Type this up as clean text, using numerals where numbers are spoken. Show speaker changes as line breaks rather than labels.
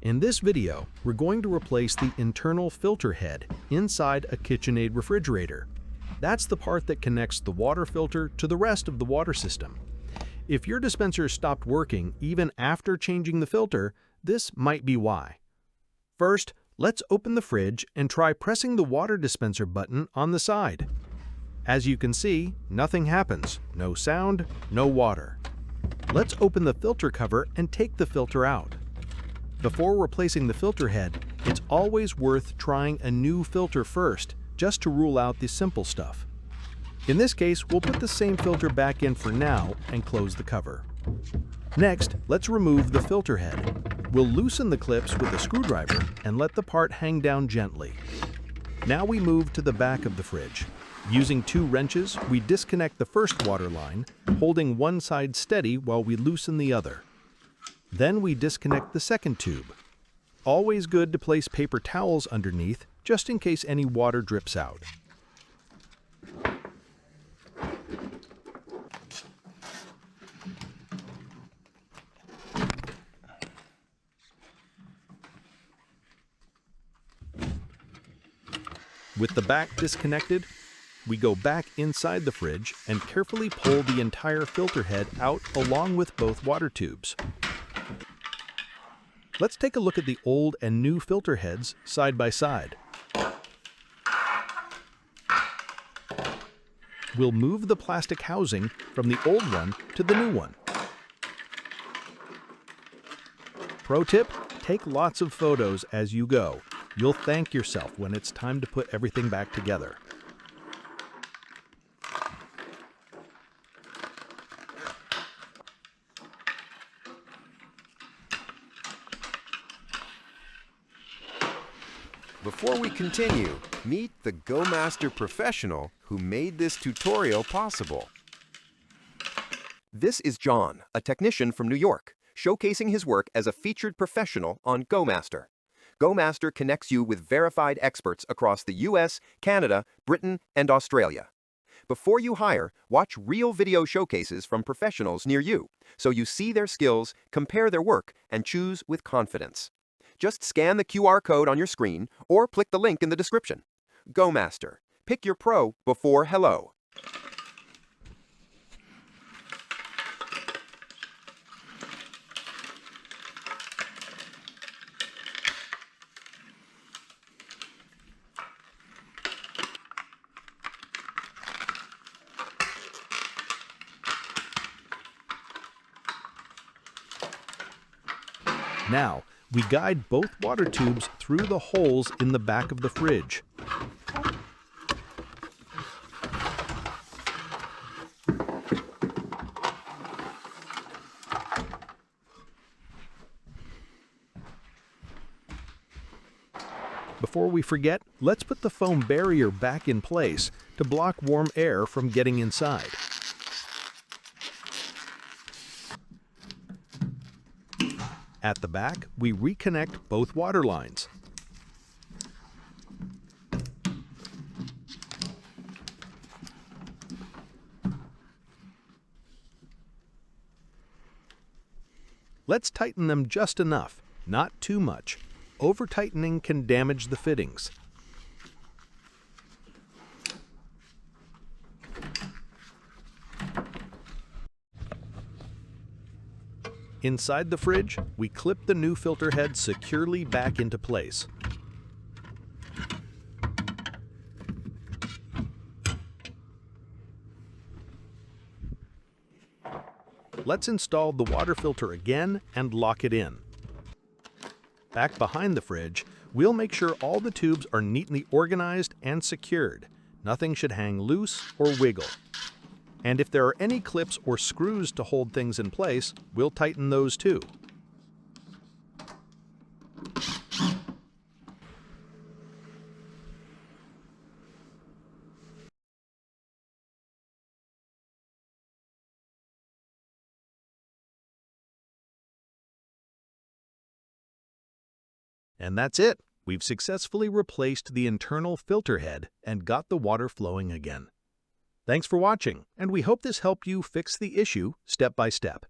In this video, we're going to replace the internal filter head inside a KitchenAid refrigerator. That's the part that connects the water filter to the rest of the water system. If your dispenser stopped working even after changing the filter, this might be why. First, let's open the fridge and try pressing the water dispenser button on the side. As you can see, nothing happens. No sound, no water. Let's open the filter cover and take the filter out. Before replacing the filter head, it's always worth trying a new filter first, just to rule out the simple stuff. In this case, we'll put the same filter back in for now and close the cover. Next, let's remove the filter head. We'll loosen the clips with a screwdriver and let the part hang down gently. Now we move to the back of the fridge. Using 2 wrenches, we disconnect the first water line, holding one side steady while we loosen the other. Then we disconnect the second tube. Always good to place paper towels underneath, just in case any water drips out. With the back disconnected, we go back inside the fridge and carefully pull the entire filter head out along with both water tubes. Let's take a look at the old and new filter heads side by side. We'll move the plastic housing from the old one to the new one. Pro tip, take lots of photos as you go. You'll thank yourself when it's time to put everything back together.
Before we continue, meet the Go Master professional who made this tutorial possible. This is John, a technician from New York, showcasing his work as a featured professional on Go Master. Go Master connects you with verified experts across the US, Canada, Britain, and Australia. Before you hire, watch real video showcases from professionals near you, so you see their skills, compare their work, and choose with confidence. Just scan the QR code on your screen or click the link in the description. Go Master. Pick your pro before hello.
Now, we guide both water tubes through the holes in the back of the fridge. Before we forget, let's put the foam barrier back in place to block warm air from getting inside. At the back, we reconnect both water lines. Let's tighten them just enough, not too much. Over-tightening can damage the fittings. Inside the fridge, we clip the new filter head securely back into place. Let's install the water filter again and lock it in. Back behind the fridge, we'll make sure all the tubes are neatly organized and secured. Nothing should hang loose or wiggle. And if there are any clips or screws to hold things in place, we'll tighten those too. And that's it. We've successfully replaced the internal filter head and got the water flowing again. Thanks for watching, and we hope this helped you fix the issue step by step.